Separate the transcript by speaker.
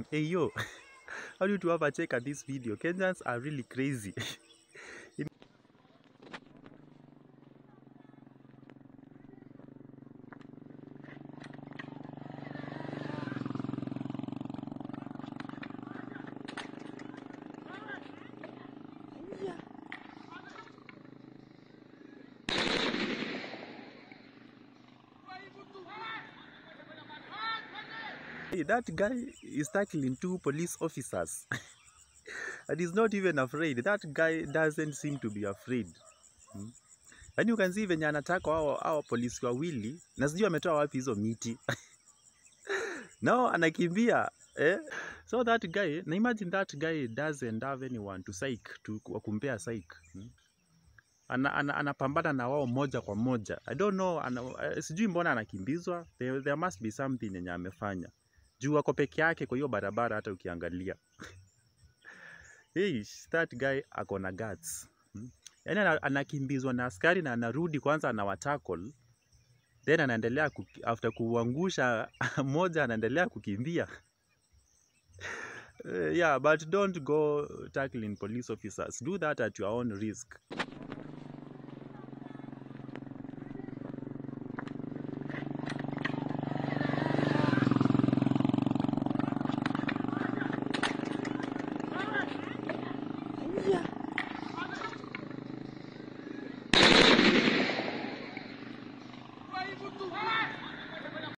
Speaker 1: Hey yo, how do you have a check at this video? Kenyans are really crazy. Hey, that guy is tackling 2 police officers. And he's not even afraid. That guy doesn't seem to be afraid. And you can see venye anataka hao polisi wawili, na sijui ametoa wapi hizo miti. Now anakimbia. So that guy, na imagine that guy doesn't have anyone to kumpea psych. Anapambana na wao moja kwa moja. I don't know, sijui mbona anakimbizwa. There must be something yenye amefanya. Juu wako peke yake kwa hiyo barabara hata ukiangalia. Hey, that guy akona guts. Yaani anakimbizwa na askari na anarudi kwanza anawatackle. Then anaendelea after kuangusha moja anaendelea kukimbia. Yeah, but don't go tackling police officers. Do that at your own risk.